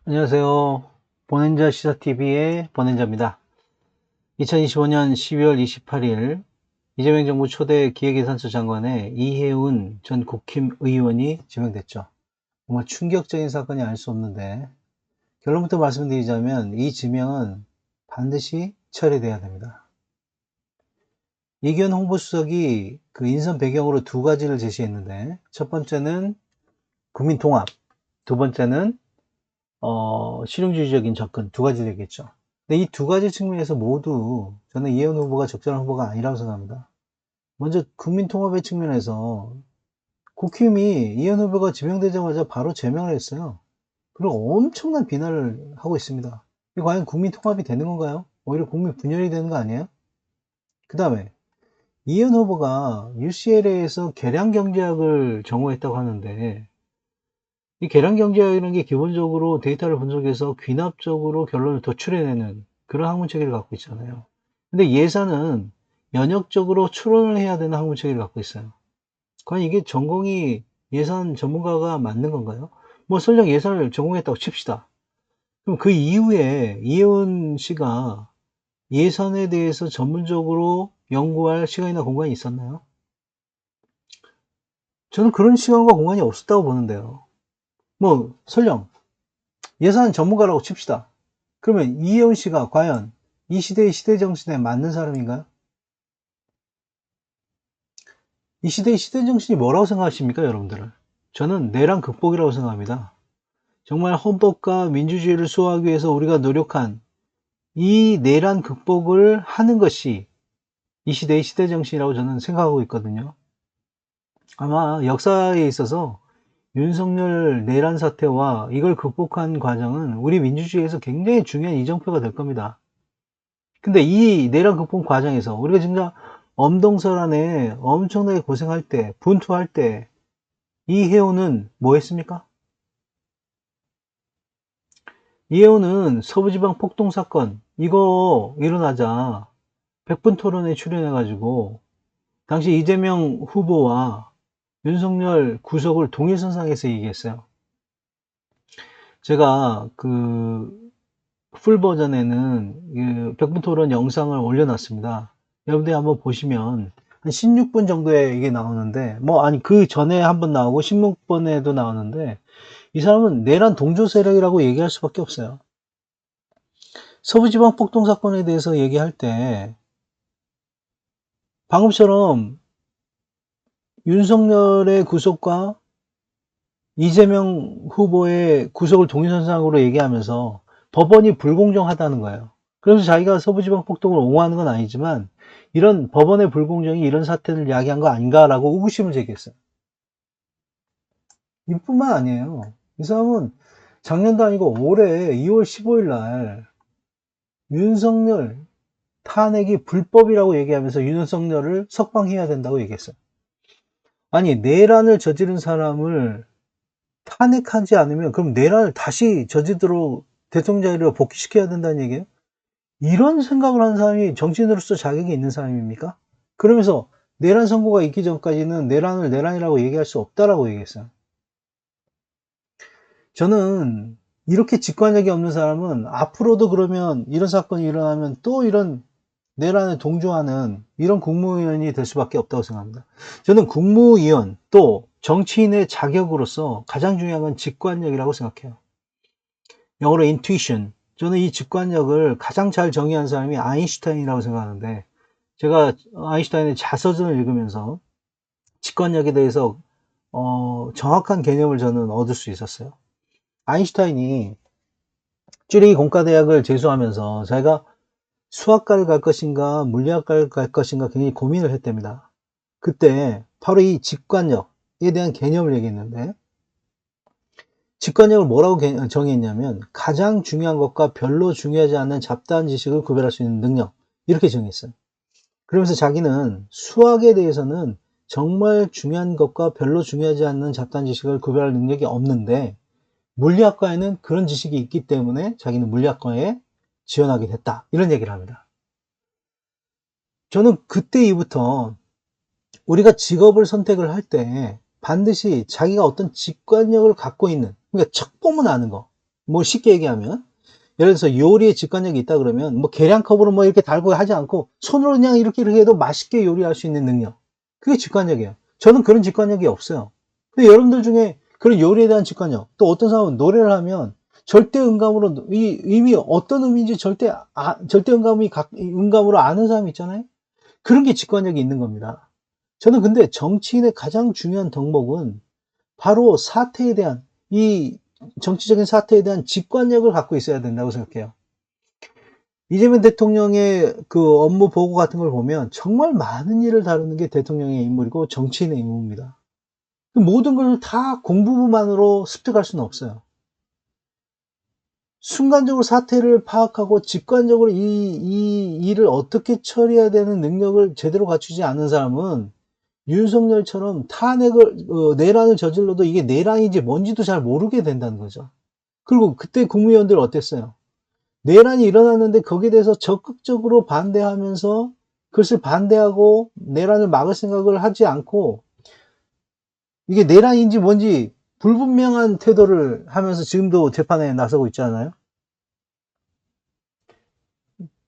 안녕하세요. 보낸자 시사TV의 보낸자입니다. 2025년 12월 28일 이재명 정부 초대 기획예산처 장관에 이해운 전 국힘 의원이 지명됐죠. 정말 충격적인 사건이 알 수 없는데 결론부터 말씀드리자면 이 지명은 반드시 처리돼야 됩니다. 이기현 홍보수석이 그 인선 배경으로 두 가지를 제시했는데 첫 번째는 국민통합, 두 번째는 실용주의적인 접근 두 가지 되겠죠. 근데 이 두 가지 측면에서 모두 저는 이해운 후보가 적절한 후보가 아니라고 생각합니다. 먼저 국민통합의 측면에서 국힘이 이해운 후보가 지명되자마자 바로 제명을 했어요. 그리고 엄청난 비난을 하고 있습니다. 이게 과연 국민통합이 되는 건가요? 오히려 국민 분열이 되는 거 아니에요? 그 다음에 이해운 후보가 UCLA에서 계량경제학을 전공했다고 하는데 이 계량경제학이라는 게 기본적으로 데이터를 분석해서 귀납적으로 결론을 도출해내는 그런 학문체계를 갖고 있잖아요. 근데 예산은 연역적으로 추론을 해야 되는 학문체계를 갖고 있어요. 과연 이게 전공이 예산 전문가가 맞는 건가요? 뭐 설령 예산을 전공했다고 칩시다. 그럼 그 이후에 이혜원 씨가 예산에 대해서 전문적으로 연구할 시간이나 공간이 있었나요? 저는 그런 시간과 공간이 없었다고 보는데요. 뭐 설령 예산 전문가라고 칩시다. 그러면 이혜원 씨가 과연 이 시대의 시대 정신에 맞는 사람인가요? 이 시대의 시대 정신이 뭐라고 생각하십니까, 여러분들은? 저는 내란 극복이라고 생각합니다. 정말 헌법과 민주주의를 수호하기 위해서 우리가 노력한 이 내란 극복을 하는 것이 이 시대의 시대 정신이라고 저는 생각하고 있거든요. 아마 역사에 있어서 윤석열 내란 사태와 이걸 극복한 과정은 우리 민주주의에서 굉장히 중요한 이정표가 될 겁니다. 근데 이 내란 극복 과정에서 우리가 진짜 엄동설 안에 엄청나게 고생할 때, 분투할 때 이혜원은 뭐 했습니까? 이혜원은 서부지방 폭동 사건 이거 일어나자 100분 토론에 출연해가지고 당시 이재명 후보와 윤석열 구속을 동일선상에서 얘기했어요. 제가 그 풀 버전에는 100분 토론 영상을 올려놨습니다. 여러분들이 한번 보시면 한 16분 정도에 이게 나오는데 뭐 아니 그 전에 한번 나오고 16번에도 나오는데 이 사람은 내란 동조 세력이라고 얘기할 수밖에 없어요. 서부지방 폭동 사건에 대해서 얘기할 때 방금처럼 윤석열의 구속과 이재명 후보의 구속을 동일선상으로 얘기하면서 법원이 불공정하다는 거예요. 그래서 자기가 서부지방 폭동을 옹호하는 건 아니지만 이런 법원의 불공정이 이런 사태를 야기한 거 아닌가라고 의구심을 제기했어요. 이뿐만 아니에요. 이 사람은 작년도 아니고 올해 2월 15일 날 윤석열 탄핵이 불법이라고 얘기하면서 윤석열을 석방해야 된다고 얘기했어요. 아니 내란을 저지른 사람을 탄핵하지 않으면 그럼 내란을 다시 저지도록 대통령 자리로 복귀시켜야 된다는 얘기예요? 이런 생각을 하는 사람이 정치인으로서 자격이 있는 사람입니까? 그러면서 내란 선고가 있기 전까지는 내란을 내란이라고 얘기할 수 없다라고 얘기했어요. 저는 이렇게 직관력이 없는 사람은 앞으로도 그러면 이런 사건이 일어나면 또 이런 내란에 동조하는 이런 국무위원이 될 수밖에 없다고 생각합니다. 저는 국무위원 또 정치인의 자격으로서 가장 중요한 건 직관력이라고 생각해요. 영어로 intuition. 저는 이 직관력을 가장 잘 정의한 사람이 아인슈타인이라고 생각하는데 제가 아인슈타인의 자서전을 읽으면서 직관력에 대해서 정확한 개념을 저는 얻을 수 있었어요. 아인슈타인이 쭈리히 공과대학을 재수하면서 자기가 수학과를 갈 것인가 물리학과를 갈 것인가 굉장히 고민을 했답니다. 그때 바로 이 직관력에 대한 개념을 얘기했는데 직관력을 뭐라고 정의했냐면 가장 중요한 것과 별로 중요하지 않는 잡다한 지식을 구별할 수 있는 능력 이렇게 정의했어요. 그러면서 자기는 수학에 대해서는 정말 중요한 것과 별로 중요하지 않는 잡다한 지식을 구별할 능력이 없는데 물리학과에는 그런 지식이 있기 때문에 자기는 물리학과에 지원하게 됐다 이런 얘기를 합니다. 저는 그때 이후부터 우리가 직업을 선택을 할 때 반드시 자기가 어떤 직관력을 갖고 있는 그러니까 척 보면 아는 거 뭐 쉽게 얘기하면 예를 들어서 요리에 직관력이 있다 그러면 뭐 계량컵으로 뭐 이렇게 달고 하지 않고 손으로 그냥 이렇게 해도 맛있게 요리할 수 있는 능력. 그게 직관력이에요. 저는 그런 직관력이 없어요. 근데 여러분들 중에 그런 요리에 대한 직관력, 또 어떤 사람은 노래를 하면 절대 음감으로 이 의미 어떤 의미인지 절대 음감으로 아는 사람 있잖아요. 그런 게 직관력이 있는 겁니다. 저는 근데 정치인의 가장 중요한 덕목은 바로 사태에 대한 이 정치적인 사태에 대한 직관력을 갖고 있어야 된다고 생각해요. 이재명 대통령의 그 업무 보고 같은 걸 보면 정말 많은 일을 다루는 게 대통령의 임무이고 정치인의 임무입니다. 모든 걸 다 공부만으로 습득할 수는 없어요. 순간적으로 사태를 파악하고 직관적으로 이 일을 어떻게 처리해야 되는 능력을 제대로 갖추지 않은 사람은 윤석열처럼 내란을 저질러도 이게 내란인지 뭔지도 잘 모르게 된다는 거죠. 그리고 그때 국무위원들 어땠어요? 내란이 일어났는데 거기에 대해서 적극적으로 반대하면서 그것을 반대하고 내란을 막을 생각을 하지 않고 이게 내란인지 뭔지 불분명한 태도를 하면서 지금도 재판에 나서고 있잖아요.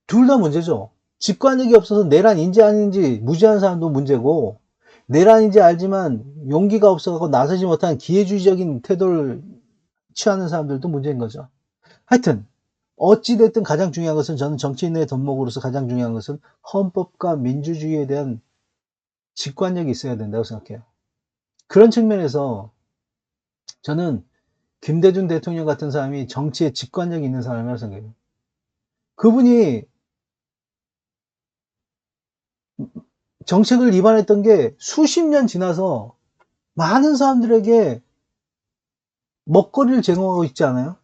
둘 다 문제죠. 직관력이 없어서 내란인지 아닌지 무지한 사람도 문제고 내란인지 알지만 용기가 없어서 나서지 못한 기회주의적인 태도를 취하는 사람들도 문제인 거죠. 하여튼 어찌됐든 가장 중요한 것은 저는 정치인의 덕목으로서 가장 중요한 것은 헌법과 민주주의에 대한 직관력이 있어야 된다고 생각해요. 그런 측면에서 저는 김대중 대통령 같은 사람이 정치에 직관력이 있는 사람이라고 생각해요. 그분이 정책을 입안했던 게 수십 년 지나서 많은 사람들에게 먹거리를 제공하고 있지 않아요?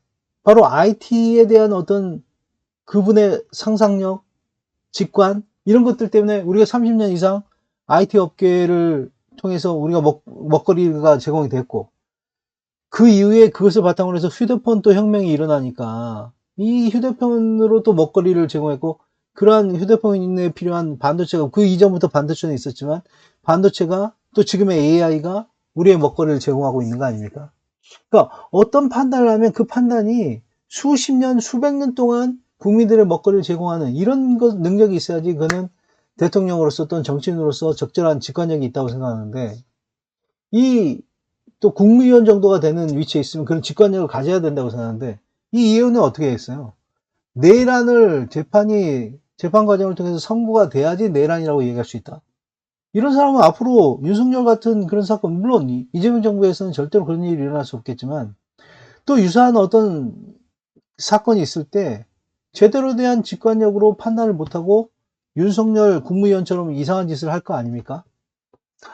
바로 IT에 대한 어떤 그분의 상상력, 직관, 이런 것들 때문에 우리가 30년 이상 IT 업계를 통해서 우리가 먹거리가 제공이 됐고, 그 이후에 그것을 바탕으로 해서 휴대폰 또 혁명이 일어나니까, 이 휴대폰으로 또 먹거리를 제공했고, 그러한 휴대폰에 필요한 반도체가, 그 이전부터 반도체는 있었지만, 반도체가 또 지금의 AI가 우리의 먹거리를 제공하고 있는 거 아닙니까? 그러니까 어떤 판단을 하면 그 판단이 수십 년, 수백 년 동안 국민들의 먹거리를 제공하는 이런 능력이 있어야지 그는 대통령으로서 또는 정치인으로서 적절한 직관력이 있다고 생각하는데 이 또 국무위원 정도가 되는 위치에 있으면 그런 직관력을 가져야 된다고 생각하는데 이 이유는 어떻게 했어요? 내란을 재판 과정을 통해서 선고가 돼야지 내란이라고 얘기할 수 있다. 이런 사람은 앞으로 윤석열 같은 그런 사건, 물론 이재명 정부에서는 절대로 그런 일이 일어날 수 없겠지만 또 유사한 어떤 사건이 있을 때 제대로 대한 직관력으로 판단을 못하고 윤석열 국무위원처럼 이상한 짓을 할 거 아닙니까?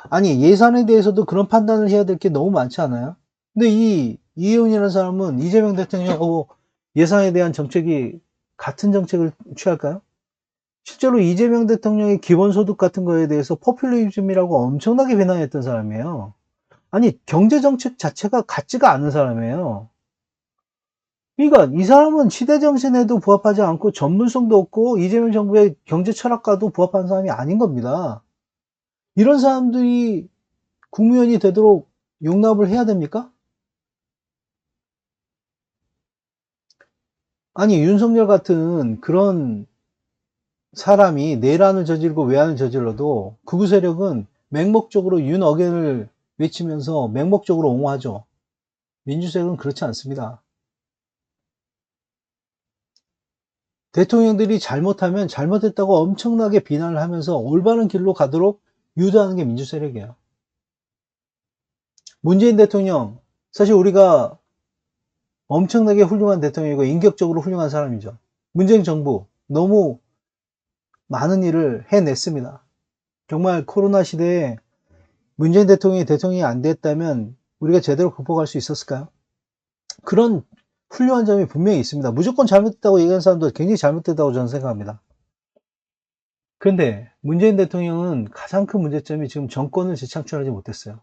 아니 예산에 대해서도 그런 판단을 해야 될 게 너무 많지 않아요? 근데 이 이혜훈이라는 사람은 이재명 대통령하고 예산에 대한 정책이 같은 정책을 취할까요? 실제로 이재명 대통령의 기본소득 같은 거에 대해서 포퓰리즘이라고 엄청나게 비난했던 사람이에요. 아니 경제정책 자체가 같지가 않은 사람이에요. 그러니까 이 사람은 시대 정신에도 부합하지 않고 전문성도 없고 이재명 정부의 경제 철학과도 부합하는 사람이 아닌 겁니다. 이런 사람들이 국무위원이 되도록 용납을 해야 됩니까? 아니 윤석열 같은 그런 사람이 내란을 저지르고 외환을 저질러도 극우 세력은 맹목적으로 윤어겐을 외치면서 맹목적으로 옹호하죠. 민주세력은 그렇지 않습니다. 대통령들이 잘못하면 잘못했다고 엄청나게 비난을 하면서 올바른 길로 가도록 유도하는 게 민주세력이에요. 문재인 대통령, 사실 우리가 엄청나게 훌륭한 대통령이고 인격적으로 훌륭한 사람이죠. 문재인 정부 너무 많은 일을 해냈습니다. 정말 코로나 시대에 문재인 대통령이 안 됐다면 우리가 제대로 극복할 수 있었을까요? 그런 훌륭한 점이 분명히 있습니다. 무조건 잘못됐다고 얘기하는 사람도 굉장히 잘못됐다고 저는 생각합니다. 그런데 문재인 대통령은 가장 큰 문제점이 지금 정권을 재창출하지 못했어요.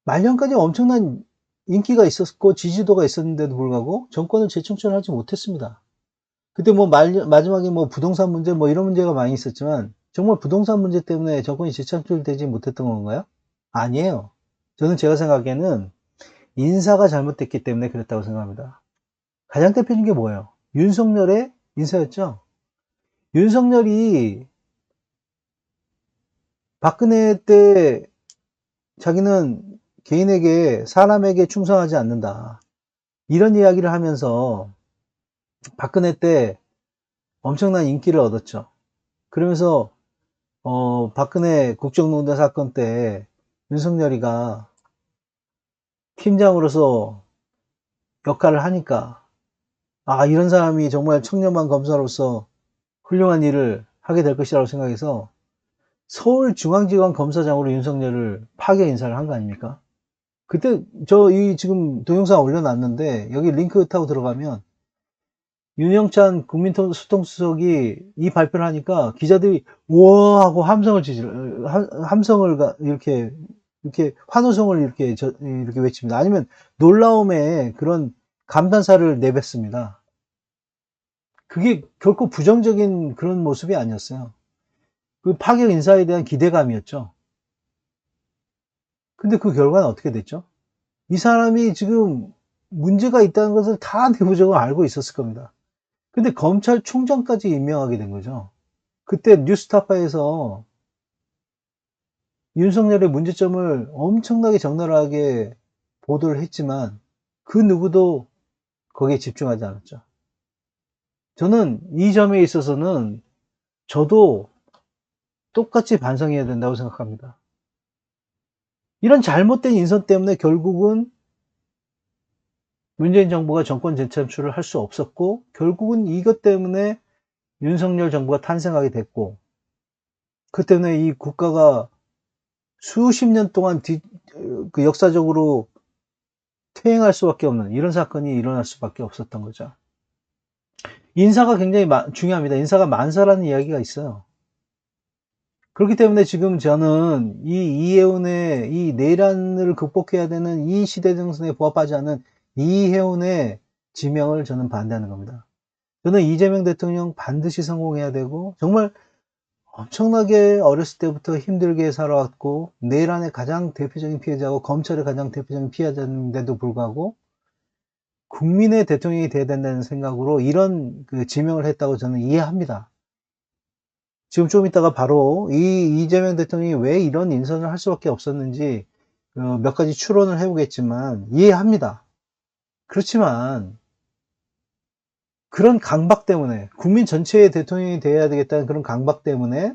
말년까지 엄청난 인기가 있었고 지지도가 있었는데도 불구하고 정권을 재창출하지 못했습니다. 그때 뭐 마지막에 뭐 부동산 문제 뭐 이런 문제가 많이 있었지만 정말 부동산 문제 때문에 정권이 재창출되지 못했던 건가요? 아니에요. 저는 제가 생각하기에는 인사가 잘못됐기 때문에 그랬다고 생각합니다. 가장 대표적인 게 뭐예요? 윤석열의 인사였죠. 윤석열이 박근혜 때 자기는 개인에게, 사람에게 충성하지 않는다, 이런 이야기를 하면서 박근혜 때 엄청난 인기를 얻었죠. 그러면서 박근혜 국정농단 사건 때 윤석열이가 팀장으로서 역할을 하니까, 아, 이런 사람이 정말 청렴한 검사로서 훌륭한 일을 하게 될 것이라고 생각해서 서울중앙지검 검사장으로 윤석열을 파괴 인사를 한 거 아닙니까? 그때 지금 동영상 올려놨는데 여기 링크 타고 들어가면 윤영찬 국민소통수석이 이 발표를 하니까 기자들이 우와 하고 함성을 이렇게 환호성을 이렇게 외칩니다. 아니면 놀라움에 그런 감탄사를 내뱉습니다. 그게 결코 부정적인 그런 모습이 아니었어요. 그 파격 인사에 대한 기대감이었죠. 근데 그 결과는 어떻게 됐죠? 이 사람이 지금 문제가 있다는 것을 다 내부적으로 알고 있었을 겁니다. 근데 검찰총장까지 임명하게 된 거죠. 그때 뉴스타파에서 윤석열의 문제점을 엄청나게 적나라하게 보도를 했지만 그 누구도 거기에 집중하지 않았죠. 저는 이 점에 있어서는 저도 똑같이 반성해야 된다고 생각합니다. 이런 잘못된 인선 때문에 결국은 문재인 정부가 정권 재창출을 할 수 없었고, 결국은 이것 때문에 윤석열 정부가 탄생하게 됐고, 그 때문에 이 국가가 수십 년 동안 그 역사적으로 퇴행할 수밖에 없는 이런 사건이 일어날 수밖에 없었던 거죠. 인사가 굉장히 중요합니다. 인사가 만사라는 이야기가 있어요. 그렇기 때문에 지금 저는 이해운의 이 내란을 극복해야 되는 이 시대 정신에 부합하지 않는 이해운의 지명을 저는 반대하는 겁니다. 저는 이재명 대통령 반드시 성공해야 되고, 정말 엄청나게 어렸을 때부터 힘들게 살아왔고 내란의 가장 대표적인 피해자고 검찰의 가장 대표적인 피해자인데도 불구하고 국민의 대통령이 돼야 된다는 생각으로 이런 그 지명을 했다고 저는 이해합니다. 지금 좀 이따가 바로 이 이재명 대통령이 왜 이런 인선을 할 수밖에 없었는지 몇 가지 추론을 해보겠지만 이해합니다. 그렇지만 그런 강박 때문에, 국민 전체의 대통령이 돼야 되겠다는 그런 강박 때문에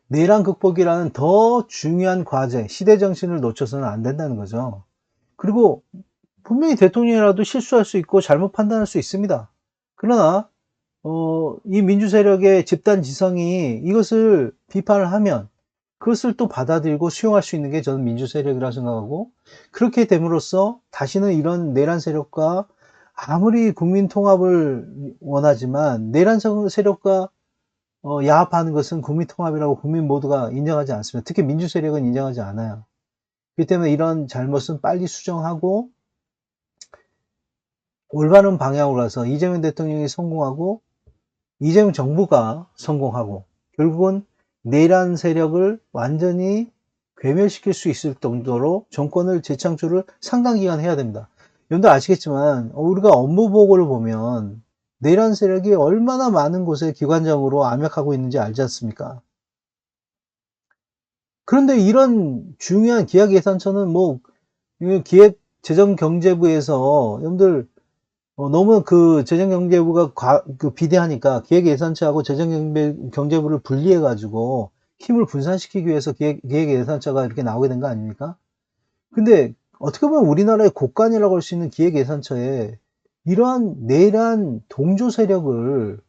내란 극복이라는 더 중요한 과제, 시대 정신을 놓쳐서는 안 된다는 거죠. 그리고 분명히 대통령이라도 실수할 수 있고 잘못 판단할 수 있습니다. 그러나 이 민주 세력의 집단 지성이 이것을 비판을 하면 그것을 또 받아들이고 수용할 수 있는 게 저는 민주 세력이라고 생각하고, 그렇게 됨으로써 다시는 이런 내란 세력과, 아무리 국민 통합을 원하지만 내란 세력과 야합하는 것은 국민 통합이라고 국민 모두가 인정하지 않습니다. 특히 민주 세력은 인정하지 않아요. 그렇기 때문에 이런 잘못은 빨리 수정하고 올바른 방향으로 가서 이재명 대통령이 성공하고 이재명 정부가 성공하고 결국은 내란 세력을 완전히 괴멸시킬 수 있을 정도로 정권을 재창출을 상당 기간 해야 됩니다. 여러분들 아시겠지만 우리가 업무 보고를 보면 내란 세력이 얼마나 많은 곳에 기관장으로 암약하고 있는지 알지 않습니까? 그런데 이런 중요한 기획예산처는 기획재정경제부에서 여러분들 너무 그 재정경제부가 비대하니까 기획예산처하고 재정경제부를 분리해가지고 힘을 분산시키기 위해서 기획예산처가 이렇게 나오게 된 거 아닙니까? 근데 어떻게 보면 우리나라의 곳간이라고 할 수 있는 기획예산처에 이러한 내란 동조 세력을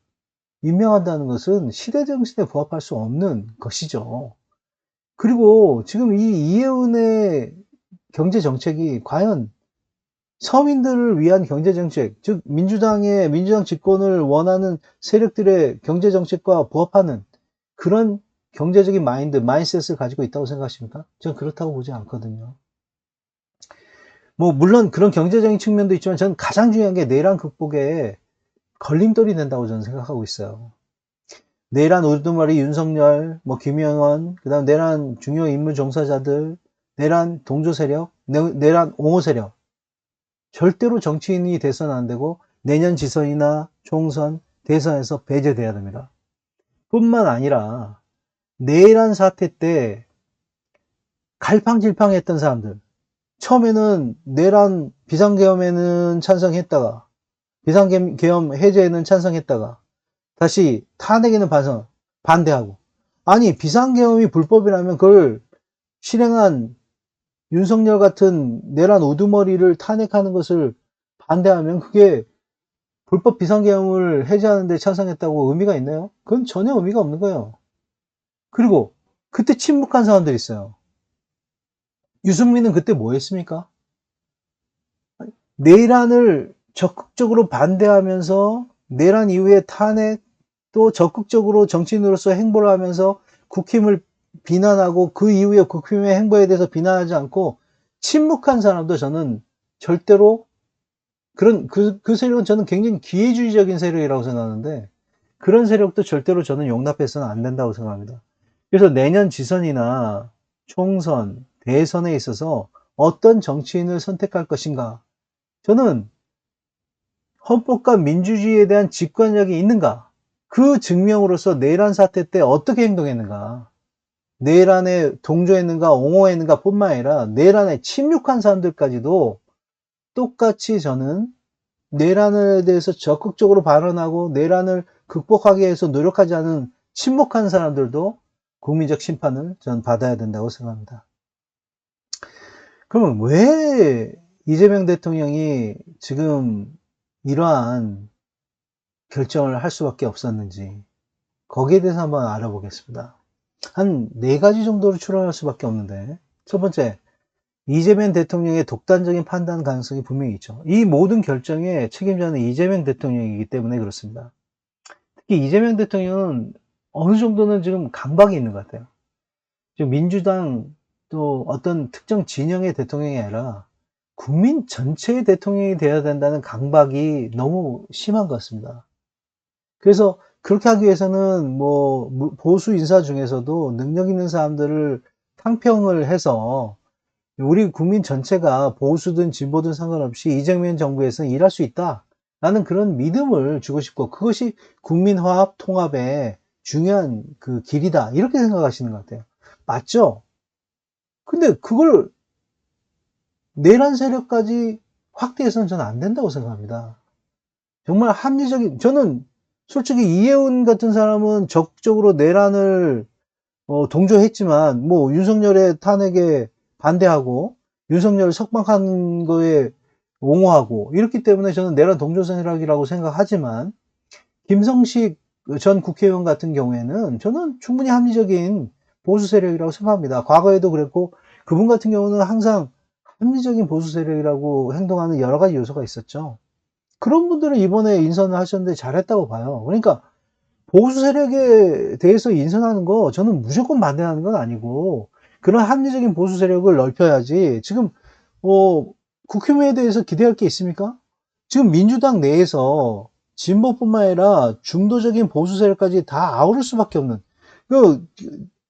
임명한다는 것은 시대정신에 부합할 수 없는 것이죠. 그리고 지금 이 이해운의 경제정책이 과연 서민들을 위한 경제정책, 즉 민주당 집권을 원하는 세력들의 경제정책과 부합하는 그런 경제적인 마인드셋을 가지고 있다고 생각하십니까? 저는 그렇다고 보지 않거든요. 물론 그런 경제적인 측면도 있지만 저는 가장 중요한 게 내란 극복에 걸림돌이 된다고 저는 생각하고 있어요. 내란 우두머리 윤석열, 김영헌, 그 다음 내란 중요 임무 종사자들, 내란 동조 세력, 내란 옹호 세력, 절대로 정치인이 돼서는 안 되고 내년 지선이나 총선, 대선에서 배제돼야 됩니다. 뿐만 아니라 내란 사태 때 갈팡질팡했던 사람들, 처음에는 내란 비상계엄에는 찬성했다가 비상계엄 해제에는 찬성했다가 다시 탄핵에는 반대하고, 아니 비상계엄이 불법이라면 그걸 실행한 윤석열 같은 내란 우두머리를 탄핵하는 것을 반대하면 그게 불법 비상계엄을 해제하는 데 찬성했다고 의미가 있나요? 그건 전혀 의미가 없는 거예요. 그리고 그때 침묵한 사람들이 있어요. 유승민은 그때 뭐 했습니까? 내란을 적극적으로 반대하면서 내란 이후에 탄핵, 또 적극적으로 정치인으로서 행보를 하면서 국힘을 비난하고 그 이후에 국힘의 행보에 대해서 비난하지 않고 침묵한 사람도 저는 절대로 그 세력은 저는 굉장히 기회주의적인 세력이라고 생각하는데, 그런 세력도 절대로 저는 용납해서는 안 된다고 생각합니다. 그래서 내년 지선이나 총선, 대선에 있어서 어떤 정치인을 선택할 것인가, 저는 헌법과 민주주의에 대한 직관력이 있는가, 그 증명으로서 내란 사태 때 어떻게 행동했는가, 내란에 동조했는가 옹호했는가 뿐만 아니라 내란에 침묵한 사람들까지도 똑같이 저는 내란에 대해서 적극적으로 발언하고 내란을 극복하기 위해서 노력하지 않은 침묵한 사람들도 국민적 심판을 저는 받아야 된다고 생각합니다. 그러면 왜 이재명 대통령이 지금 이러한 결정을 할 수밖에 없었는지, 거기에 대해서 한번 알아보겠습니다. 한 4가지 정도로 추론할 수밖에 없는데, 첫 번째, 이재명 대통령의 독단적인 판단 가능성이 분명히 있죠. 이 모든 결정의 책임자는 이재명 대통령이기 때문에 그렇습니다. 특히 이재명 대통령은 어느 정도는 지금 강박이 있는 것 같아요. 지금 민주당 또 어떤 특정 진영의 대통령이 아니라 국민 전체의 대통령이 되어야 된다는 강박이 너무 심한 것 같습니다. 그래서 그렇게 하기 위해서는 뭐 보수 인사 중에서도 능력 있는 사람들을 탕평을 해서 우리 국민 전체가 보수든 진보든 상관없이 이재명 정부에서는 일할 수 있다라는 그런 믿음을 주고 싶고, 그것이 국민 화합, 통합의 중요한 그 길이다, 이렇게 생각하시는 것 같아요. 맞죠? 근데 그걸 내란 세력까지 확대해서는 저는 안 된다고 생각합니다. 정말 합리적인, 저는 솔직히 이해운 같은 사람은 적극적으로 내란을 동조했지만 뭐 윤석열의 탄핵에 반대하고 윤석열을 석방한 거에 옹호하고 이렇기 때문에 저는 내란 동조 세력이라고 생각하지만, 김성식 전 국회의원 같은 경우에는 저는 충분히 합리적인 보수 세력이라고 생각합니다. 과거에도 그랬고, 그분 같은 경우는 항상 합리적인 보수 세력이라고 행동하는 여러 가지 요소가 있었죠. 그런 분들은 이번에 인선을 하셨는데 잘했다고 봐요. 그러니까 보수 세력에 대해서 인선하는 거 저는 무조건 반대하는 건 아니고, 그런 합리적인 보수 세력을 넓혀야지. 지금 국힘에 대해서 기대할 게 있습니까? 지금 민주당 내에서 진보뿐만 아니라 중도적인 보수 세력까지 다 아우를 수밖에 없는, 그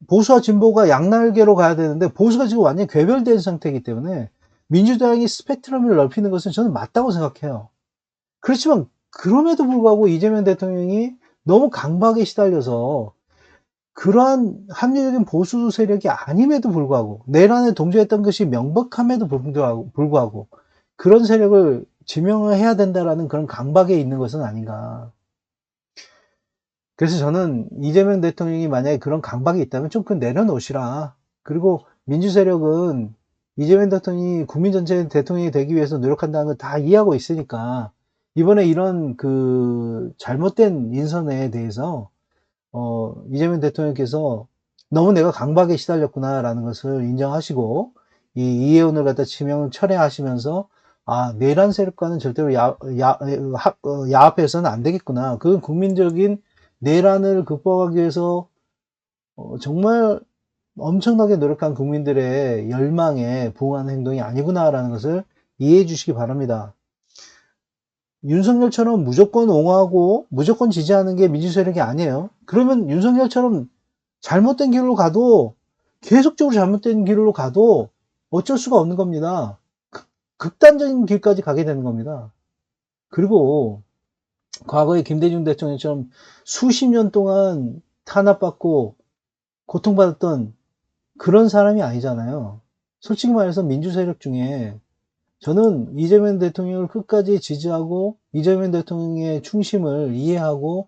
보수와 진보가 양날개로 가야 되는데 보수가 지금 완전히 괴멸된 상태이기 때문에 민주당이 스펙트럼을 넓히는 것은 저는 맞다고 생각해요. 그렇지만 그럼에도 불구하고 이재명 대통령이 너무 강박에 시달려서 그러한 합리적인 보수 세력이 아님에도 불구하고, 내란에 동조했던 것이 명백함에도 불구하고 그런 세력을 지명을 해야 된다라는 그런 강박에 있는 것은 아닌가. 그래서 저는 이재명 대통령이 만약에 그런 강박이 있다면 좀 그 내려놓으시라. 그리고 민주 세력은 이재명 대통령이 국민 전체의 대통령이 되기 위해서 노력한다는 걸 다 이해하고 있으니까, 이번에 이런 그 잘못된 인선에 대해서 이재명 대통령께서 너무 내가 강박에 시달렸구나라는 것을 인정하시고, 이 이해운을 갖다 지명 철회하시면서, 아, 내란 세력과는 절대로 야합해서는 안 되겠구나. 그 국민적인 내란을 극복하기 위해서 정말 엄청나게 노력한 국민들의 열망에 부응하는 행동이 아니구나라는 것을 이해해 주시기 바랍니다. 윤석열처럼 무조건 옹호하고 무조건 지지하는 게 민주 세력이 아니에요. 그러면 윤석열처럼 잘못된 길로 가도, 계속적으로 잘못된 길로 가도 어쩔 수가 없는 겁니다. 극단적인 길까지 가게 되는 겁니다. 그리고 과거에 김대중 대통령처럼 수십 년 동안 탄압받고 고통받았던 그런 사람이 아니잖아요. 솔직히 말해서 민주 세력 중에 저는 이재명 대통령을 끝까지 지지하고 이재명 대통령의 충심을 이해하고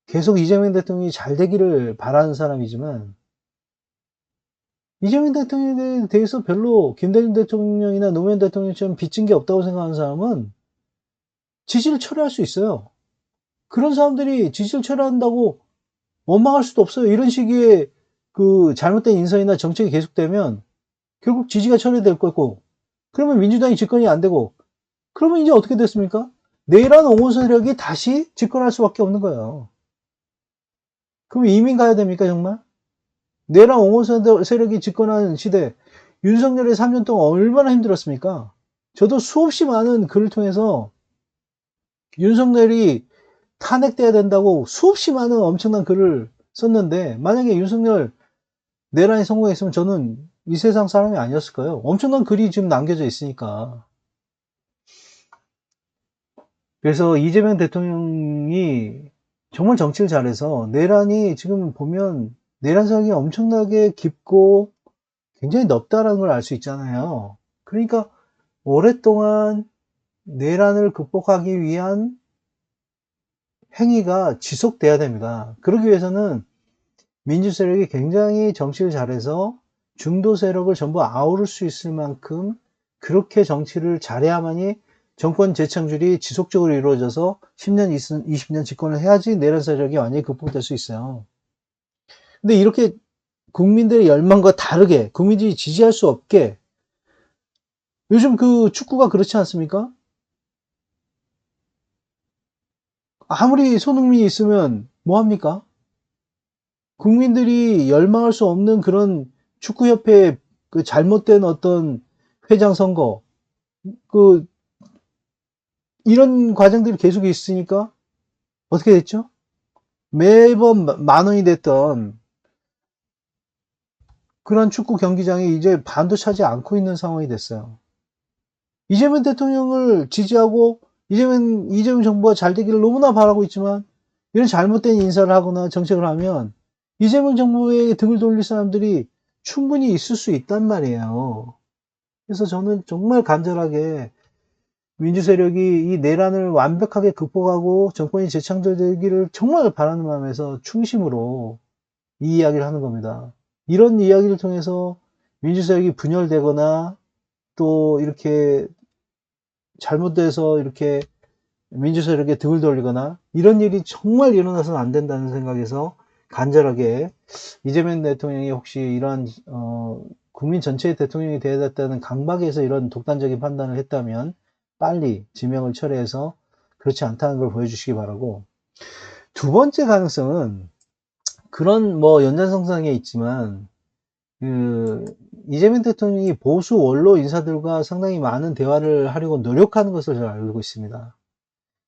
계속 이재명 대통령이 잘 되기를 바라는 사람이지만 이재명 대통령에 대해서 별로 김대중 대통령이나 노무현 대통령처럼 빚진 게 없다고 생각하는 사람은 지지를 철회할 수 있어요. 그런 사람들이 지지를 철회한다고 원망할 수도 없어요. 이런 시기에 그 잘못된 인선이나 정책이 계속되면 결국 지지가 철회될 거고, 그러면 민주당이 집권이 안 되고, 그러면 이제 어떻게 됐습니까? 내란 옹호 세력이 다시 집권할 수밖에 없는 거예요. 그럼 이민 가야 됩니까, 정말? 내란 옹호 세력이 집권한 시대, 윤석열의 3년 동안 얼마나 힘들었습니까? 저도 수없이 많은 글을 통해서 윤석열이 탄핵돼야 된다고 수없이 많은 엄청난 글을 썼는데, 만약에 윤석열 내란에 성공했으면 저는 이 세상 사람이 아니었을 거예요. 엄청난 글이 지금 남겨져 있으니까. 그래서 이재명 대통령이 정말 정치를 잘해서 내란이 지금 보면 내란 사역이 엄청나게 깊고 굉장히 넓다라는 걸 알 수 있잖아요. 그러니까 오랫동안 내란을 극복하기 위한 행위가 지속돼야 됩니다. 그러기 위해서는 민주 세력이 굉장히 정치를 잘해서 중도 세력을 전부 아우를 수 있을 만큼 그렇게 정치를 잘해야만이 정권 재창출이 지속적으로 이루어져서 10년, 20년 집권을 해야지 내란 세력이 완전히 극복될 수 있어요. 근데 이렇게 국민들의 열망과 다르게 국민들이 지지할 수 없게 요즘 그 축구가 그렇지 않습니까? 아무리 손흥민이 있으면 뭐합니까? 국민들이 열망할 수 없는 그런 축구협회의 그 잘못된 어떤 회장 선거, 그, 이런 과정들이 계속 있으니까 어떻게 됐죠? 매번 만 원이 됐던 그런 축구 경기장이 이제 반도 차지 않고 있는 상황이 됐어요. 이재명 대통령을 지지하고 이재명 정부가 잘 되기를 너무나 바라고 있지만 이런 잘못된 인사를 하거나 정책을 하면 이재명 정부에 등을 돌릴 사람들이 충분히 있을 수 있단 말이에요. 그래서 저는 정말 간절하게 민주 세력이 이 내란을 완벽하게 극복하고 정권이 재창조되기를 정말 바라는 마음에서 충심으로 이 이야기를 하는 겁니다. 이런 이야기를 통해서 민주 세력이 분열되거나 또 이렇게 잘못돼서 이렇게 민주 세력에 등을 돌리거나 이런 일이 정말 일어나서는 안 된다는 생각에서 간절하게 이재명 대통령이 혹시 이런 국민 전체의 대통령이 되어야 됐다는 강박에서 이런 독단적인 판단을 했다면 빨리 지명을 철회해서 그렇지 않다는 걸 보여주시기 바라고, 두 번째 가능성은 그런 뭐 연장선상에 있지만 그 이재명 대통령이 보수 원로 인사들과 상당히 많은 대화를 하려고 노력하는 것을 잘 알고 있습니다.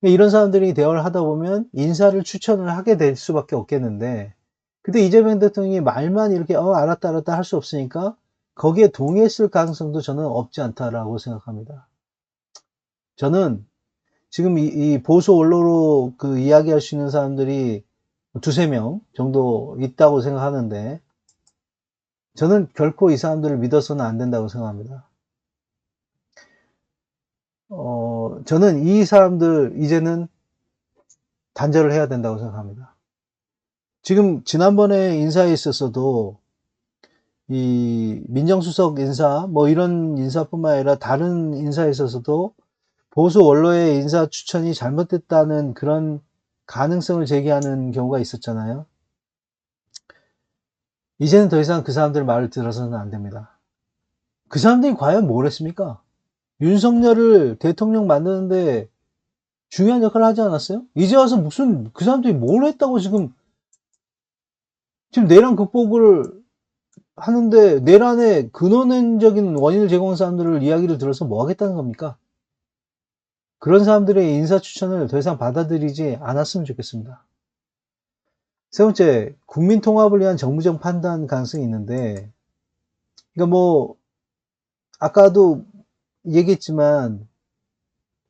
이런 사람들이 대화를 하다 보면 인사를 추천을 하게 될 수밖에 없겠는데, 근데 이재명 대통령이 말만 이렇게 알았다 알았다 할 수 없으니까 거기에 동의했을 가능성도 저는 없지 않다라고 생각합니다. 저는 지금 이 보수 원로로 그 이야기할 수 있는 사람들이 두세 명 정도 있다고 생각하는데 저는 결코 이 사람들을 믿어서는 안 된다고 생각합니다. 저는 이 사람들 이제는 단절을 해야 된다고 생각합니다. 지금 지난번에 인사에 있어서도 이 민정수석 인사 뭐 이런 인사뿐만 아니라 다른 인사에 있어서도 보수 원로의 인사 추천이 잘못됐다는 그런 가능성을 제기하는 경우가 있었잖아요. 이제는 더 이상 그 사람들 말을 들어서는 안 됩니다. 그 사람들이 과연 뭘 했습니까? 윤석열을 대통령 만드는데 중요한 역할을 하지 않았어요? 이제 와서 무슨 그 사람들이 뭘 했다고 지금 내란 극복을 하는데 내란의 근원적인 원인을 제공한 사람들을 이야기를 들어서 뭐 하겠다는 겁니까? 그런 사람들의 인사 추천을 더 이상 받아들이지 않았으면 좋겠습니다. 세 번째, 국민 통합을 위한 정무적 판단 가능성이 있는데, 그러니까 뭐 아까도 얘기했지만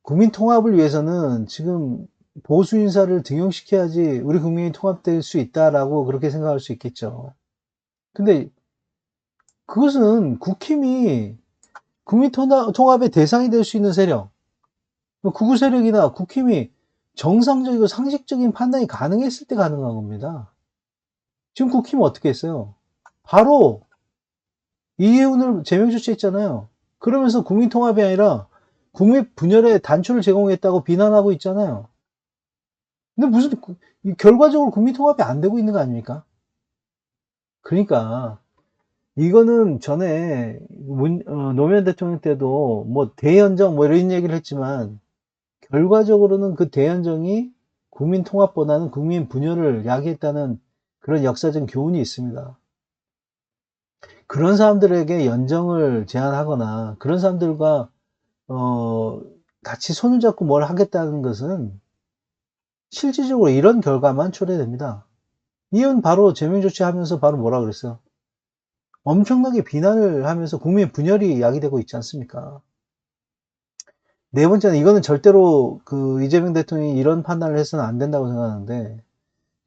국민 통합을 위해서는 지금 보수 인사를 등용시켜야지 우리 국민이 통합될 수 있다라고 그렇게 생각할 수 있겠죠. 근데 그것은 국힘이 국민 통합의 대상이 될 수 있는 세력, 극우 세력이나 국힘이 정상적이고 상식적인 판단이 가능했을 때 가능한 겁니다. 지금 국힘은 어떻게 했어요? 바로 이해운을 제명 조치했잖아요. 그러면서 국민 통합이 아니라 국민 분열의 단초를 제공했다고 비난하고 있잖아요. 근데 무슨 결과적으로 국민 통합이 안 되고 있는 거 아닙니까? 그러니까 이거는 전에 노무현 대통령 때도 뭐 대연정 뭐 이런 얘기를 했지만 결과적으로는 그 대연정이 국민 통합보다는 국민 분열을 야기했다는 그런 역사적 교훈이 있습니다. 그런 사람들에게 연정을 제안하거나 그런 사람들과 같이 손을 잡고 뭘 하겠다는 것은 실질적으로 이런 결과만 초래됩니다. 이은 바로 제명 조치하면서 바로 뭐라 그랬어요? 엄청나게 비난을 하면서 국민 분열이 야기되고 있지 않습니까? 네 번째는 이거는 절대로 그 이재명 대통령이 이런 판단을 해서는 안 된다고 생각하는데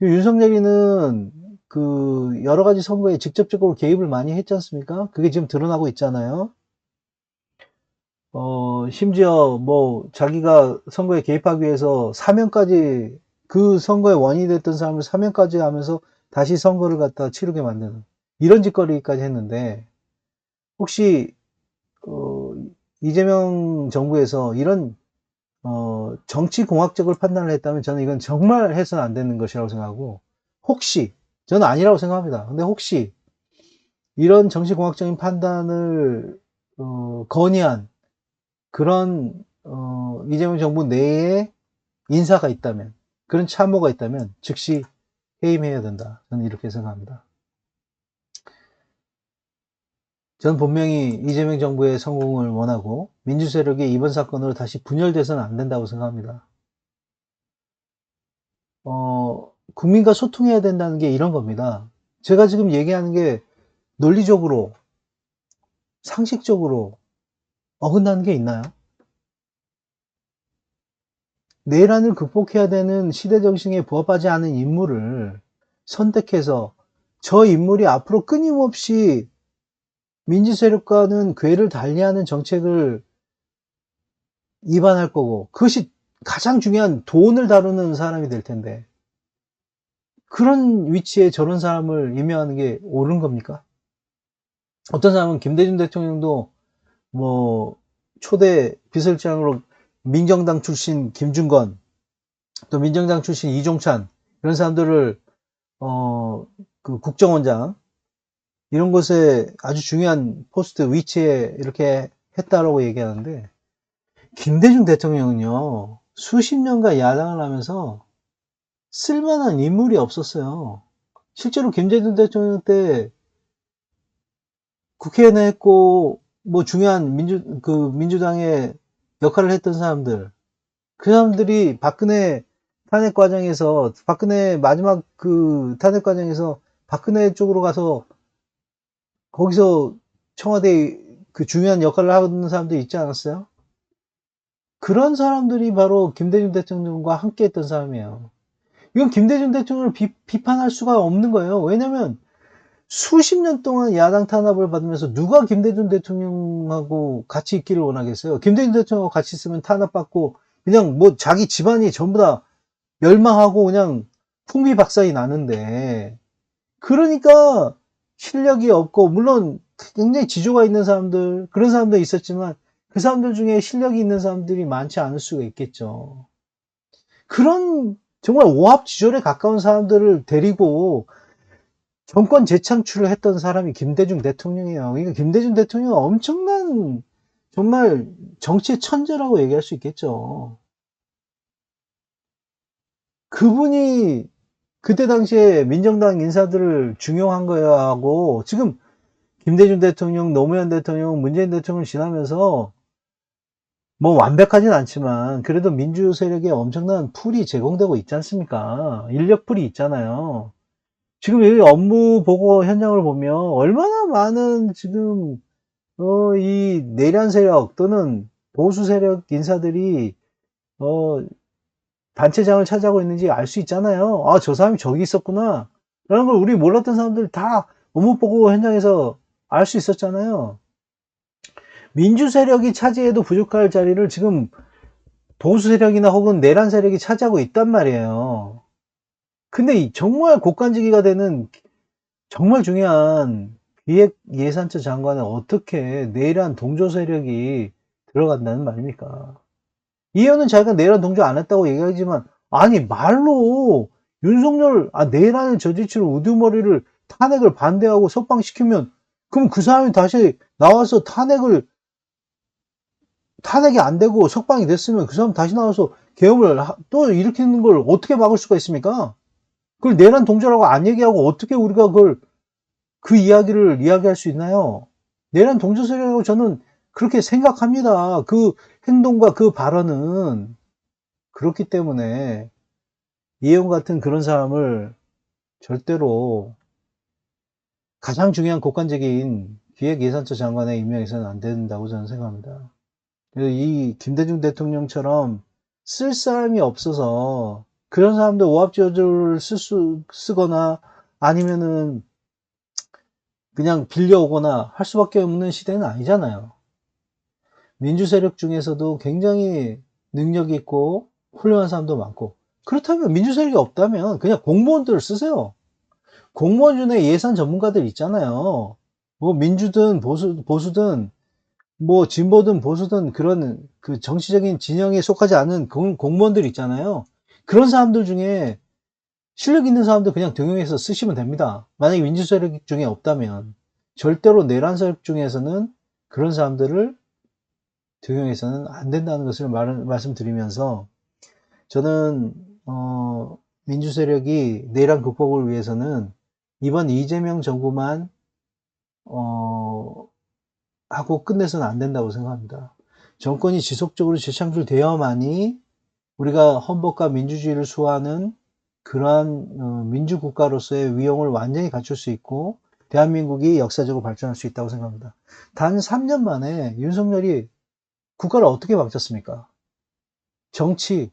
윤석열이는 그 여러 가지 선거에 직접적으로 개입을 많이 했지 않습니까? 그게 지금 드러나고 있잖아요. 심지어 뭐 자기가 선거에 개입하기 위해서 사면까지 그 선거의 원인이 됐던 사람을 사면까지 하면서 다시 선거를 갖다 치르게 만드는 이런 짓거리까지 했는데 혹시 이재명 정부에서 이런 정치공학적을 판단을 했다면 저는 이건 정말 해서는 안 되는 것이라고 생각하고 혹시 저는 아니라고 생각합니다. 근데 혹시 이런 정치공학적인 판단을 건의한 그런 이재명 정부 내에 인사가 있다면 그런 참모가 있다면 즉시 해임해야 된다. 저는 이렇게 생각합니다. 전 분명히 이재명 정부의 성공을 원하고 민주세력이 이번 사건으로 다시 분열돼서는 안 된다고 생각합니다. 국민과 소통해야 된다는 게 이런 겁니다. 제가 지금 얘기하는 게 논리적으로, 상식적으로 어긋나는 게 있나요? 내란을 극복해야 되는 시대정신에 부합하지 않은 인물을 선택해서 저 인물이 앞으로 끊임없이 민주세력과는 궤를 달리하는 정책을 입안할 거고 그것이 가장 중요한 돈을 다루는 사람이 될 텐데 그런 위치에 저런 사람을 임명하는 게 옳은 겁니까? 어떤 사람은 김대중 대통령도 뭐 초대 비서실장으로 민정당 출신 김준건 또 민정당 출신 이종찬 이런 사람들을 그 국정원장 이런 곳에 아주 중요한 포스트 위치에 이렇게 했다라고 얘기하는데 김대중 대통령은요 수십 년간 야당을 하면서 쓸만한 인물이 없었어요. 실제로 김대중 대통령 때 국회의원 했고 뭐 중요한 민주당의 역할을 했던 사람들 그 사람들이 박근혜 탄핵 과정에서 박근혜 마지막 그 탄핵 과정에서 박근혜 쪽으로 가서 거기서 청와대 그 중요한 역할을 하는 사람들이 있지 않았어요? 그런 사람들이 바로 김대중 대통령과 함께 했던 사람이에요. 이건 김대중 대통령을 비판할 수가 없는 거예요. 왜냐면 수십 년 동안 야당 탄압을 받으면서 누가 김대중 대통령하고 같이 있기를 원하겠어요? 김대중 대통령하고 같이 있으면 탄압받고 그냥 뭐 자기 집안이 전부 다 멸망하고 그냥 풍비박산이 나는데 그러니까 실력이 없고 물론 굉장히 지조가 있는 사람들 그런 사람도 있었지만 그 사람들 중에 실력이 있는 사람들이 많지 않을 수가 있겠죠. 그런 정말 오합지졸에 가까운 사람들을 데리고 정권 재창출을 했던 사람이 김대중 대통령이에요. 그러니까 김대중 대통령은 엄청난 정말 정치의 천재라고 얘기할 수 있겠죠. 그분이 그때 당시에 민정당 인사들을 중용한 거하고 지금 김대중 대통령, 노무현 대통령, 문재인 대통령 지나면서 뭐 완벽하진 않지만 그래도 민주 세력에 엄청난 풀이 제공되고 있지 않습니까? 인력 풀이 있잖아요. 지금 여기 업무 보고 현장을 보면 얼마나 많은 지금 이 내란 세력 또는 보수 세력 인사들이, 단체장을 차지하고 있는지 알 수 있잖아요. 아, 저 사람이 저기 있었구나. 라는 걸 우리 몰랐던 사람들 다 업무보고 현장에서 알 수 있었잖아요. 민주 세력이 차지해도 부족할 자리를 지금 보수 세력이나 혹은 내란 세력이 차지하고 있단 말이에요. 근데 정말 곡간지기가 되는 정말 중요한 기획예산처 장관은 어떻게 내란 동조 세력이 들어간다는 말입니까? 이 의원은 자기가 내란 동조 안 했다고 얘기하지만, 아니, 말로 윤석열, 내란을 저지르는 우두머리를 탄핵을 반대하고 석방시키면, 그럼 그 사람이 다시 나와서 탄핵이 안 되고 석방이 됐으면 그 사람 다시 나와서 계엄을 또 일으키는 걸 어떻게 막을 수가 있습니까? 그걸 내란 동조라고 안 얘기하고 어떻게 우리가 그 이야기를 이야기할 수 있나요? 내란 동조 세력이라고 저는 그렇게 생각합니다. 그 행동과 그 발언은. 그렇기 때문에 이혜영 같은 그런 사람을 절대로 가장 중요한 국간적인 기획예산처 장관에 임명해서는 안 된다고 저는 생각합니다. 이 김대중 대통령처럼 쓸 사람이 없어서 그런 사람들 오합지졸을 쓰거나 아니면은 그냥 빌려오거나 할 수밖에 없는 시대는 아니잖아요. 민주세력 중에서도 굉장히 능력 있고 훌륭한 사람도 많고, 그렇다면 민주세력이 없다면 그냥 공무원들을 쓰세요. 공무원 중에 예산 전문가들 있잖아요. 뭐 민주든 보수든 뭐 진보든 보수든 그런 그 정치적인 진영에 속하지 않은 공무원들 있잖아요. 그런 사람들 중에 실력 있는 사람들 그냥 등용해서 쓰시면 됩니다. 만약에 민주세력 중에 없다면. 절대로 내란 세력 중에서는 그런 사람들을 등용해서는 안 된다는 것을 말씀드리면서, 저는 민주세력이 내란 극복을 위해서는 이번 이재명 정부만 하고 끝내서는 안 된다고 생각합니다. 정권이 지속적으로 재창출되어야만이 우리가 헌법과 민주주의를 수호하는 그러한 민주국가로서의 위용을 완전히 갖출 수 있고 대한민국이 역사적으로 발전할 수 있다고 생각합니다. 단 3년 만에 윤석열이 국가를 어떻게 바뀌었습니까? 정치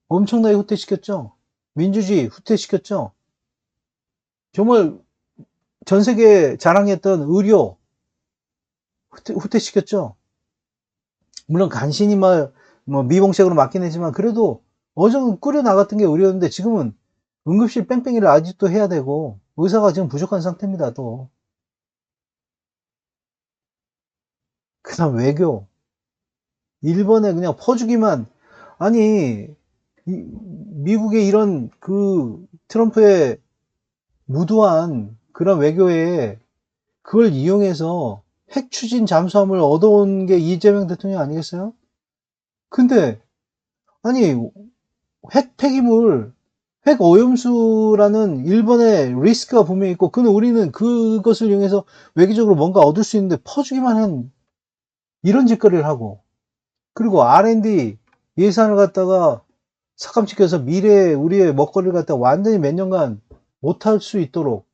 엄청나게 후퇴시켰죠. 민주주의 후퇴시켰죠. 정말 전 세계에 자랑했던 의료 후퇴시켰죠. 물론 간신히 뭐 미봉책으로 맞긴 했지만 그래도 어느 정도 꾸려 나갔던 게 의료였는데 지금은 응급실 뺑뺑이를 아직도 해야 되고 의사가 지금 부족한 상태입니다. 또 그다음 외교, 일본에 그냥 퍼주기만. 아니 미국의 이런 그 트럼프의 무도한 그런 외교에 그걸 이용해서 핵 추진 잠수함을 얻어온 게 이재명 대통령 아니겠어요? 근데 아니 핵 폐기물, 핵 오염수라는 일본의 리스크가 분명히 있고, 우리는 그것을 이용해서 외교적으로 뭔가 얻을 수 있는데 퍼주기만 한 이런 짓거리를 하고, 그리고 R&D 예산을 갖다가 삭감시켜서 미래에 우리의 먹거리를 갖다가 완전히 몇 년간 못할 수 있도록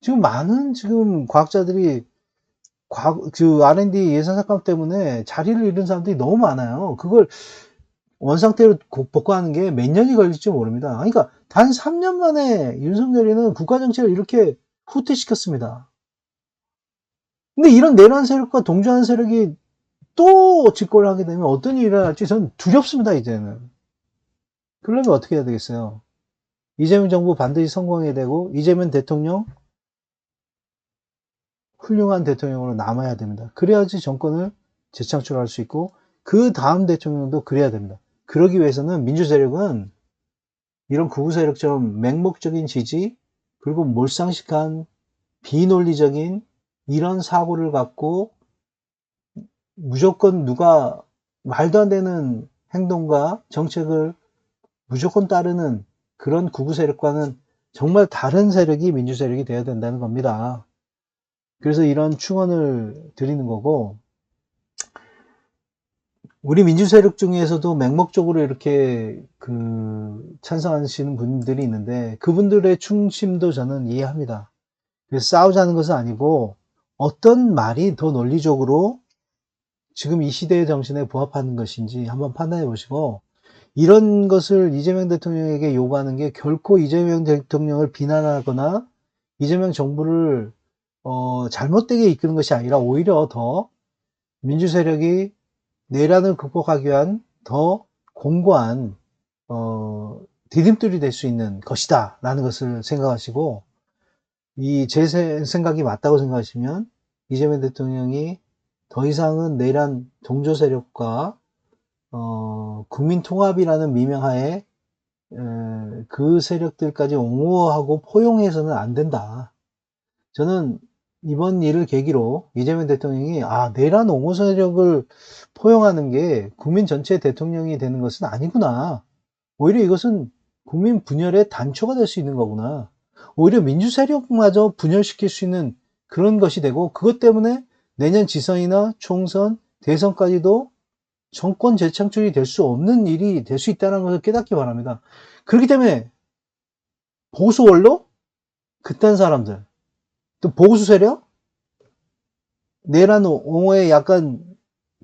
지금 많은 과학자들이 그 R&D 예산 삭감 때문에 자리를 잃은 사람들이 너무 많아요. 그걸 원상태로 복구하는 게 몇 년이 걸릴지 모릅니다. 그러니까 단 3년 만에 윤석열이는 국가정책을 이렇게 후퇴시켰습니다. 근데 이런 내란 세력과 동조하는 세력이 또 집권을 하게 되면 어떤 일이 일어날지 저는 두렵습니다, 이제는. 그러려면 어떻게 해야 되겠어요? 이재명 정부 반드시 성공해야 되고, 이재명 대통령 훌륭한 대통령으로 남아야 됩니다. 그래야지 정권을 재창출할 수 있고, 그 다음 대통령도 그래야 됩니다. 그러기 위해서는 민주세력은 이런 극우세력처럼 맹목적인 지지, 그리고 몰상식한 비논리적인 이런 사고를 갖고 무조건 누가 말도 안 되는 행동과 정책을 무조건 따르는 그런 극우세력과는 정말 다른 세력이 민주세력이 되어야 된다는 겁니다. 그래서 이런 충언을 드리는 거고, 우리 민주세력 중에서도 맹목적으로 이렇게 찬성하시는 분들이 있는데 그분들의 충심도 저는 이해합니다. 그래서 싸우자는 것은 아니고 어떤 말이 더 논리적으로 지금 이 시대의 정신에 부합하는 것인지 한번 판단해 보시고, 이런 것을 이재명 대통령에게 요구하는 게 결코 이재명 대통령을 비난하거나 이재명 정부를 잘못되게 이끄는 것이 아니라 오히려 더 민주 세력이 내란을 극복하기 위한 더 공고한 디딤돌이 될 수 있는 것이다 라는 것을 생각하시고, 이 제 생각이 맞다고 생각하시면 이재명 대통령이 더 이상은 내란 동조 세력과 국민통합이라는 미명하에 그 세력들까지 옹호하고 포용해서는 안 된다. 저는 이번 일을 계기로 이재명 대통령이 내란 옹호 세력을 포용하는 게 국민 전체의 대통령이 되는 것은 아니구나. 오히려 이것은 국민 분열의 단초가 될 수 있는 거구나. 오히려 민주 세력마저 분열시킬 수 있는 그런 것이 되고, 그것 때문에 내년 지선이나 총선, 대선까지도 정권 재창출이 될 수 없는 일이 될 수 있다는 것을 깨닫기 바랍니다. 그렇기 때문에 보수 원로? 그딴 사람들, 또 보수 세력? 내란 옹호에 약간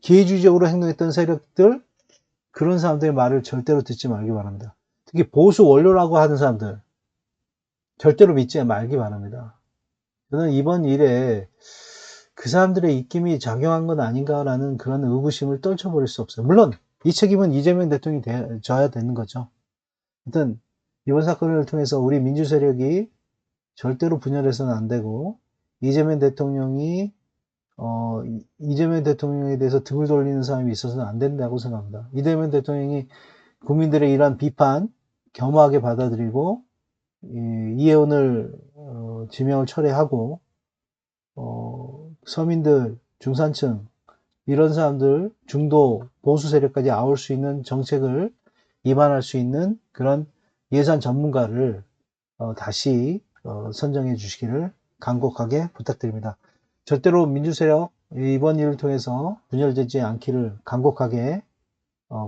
기회주의적으로 행동했던 세력들, 그런 사람들의 말을 절대로 듣지 말기 바랍니다. 특히 보수 원로라고 하는 사람들 절대로 믿지 말기 바랍니다. 저는 이번 일에 그 사람들의 입김이 작용한 건 아닌가라는 그런 의구심을 떨쳐버릴 수 없어요. 물론 이 책임은 이재명 대통령이 져야 되는 거죠. 일단 이번 사건을 통해서 우리 민주 세력이 절대로 분열해서는 안 되고, 이재명 대통령이 이재명 대통령에 대해서 등을 돌리는 사람이 있어서는 안 된다고 생각합니다. 이재명 대통령이 국민들의 이러한 비판 겸허하게 받아들이고 이해원을 지명을 철회하고 서민들, 중산층 이런 사람들, 중도 보수 세력까지 아울 수 있는 정책을 입안할 수 있는 그런 예산 전문가를 다시 선정해 주시기를 간곡하게 부탁드립니다. 절대로 민주세력 이번 일을 통해서 분열되지 않기를 간곡하게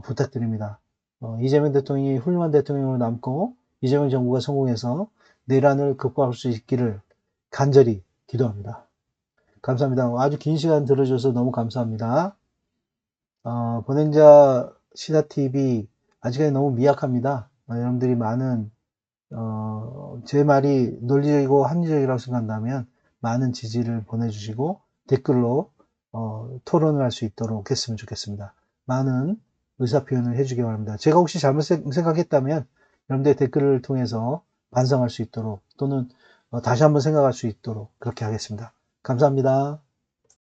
부탁드립니다. 이재명 대통령이 훌륭한 대통령으로 남고 이재명 정부가 성공해서 내란을 극복할 수 있기를 간절히 기도합니다. 감사합니다. 아주 긴 시간 들어줘서 너무 감사합니다. bon행자 시사TV 아직까지 너무 미약합니다. 여러분들이 많은 제 말이 논리적이고 합리적이라고 생각한다면 많은 지지를 보내주시고 댓글로 토론을 할 수 있도록 했으면 좋겠습니다. 많은 의사표현을 해주기 바랍니다. 제가 혹시 잘못 생각했다면 여러분들의 댓글을 통해서 반성할 수 있도록, 또는 다시 한번 생각할 수 있도록 그렇게 하겠습니다. 감사합니다.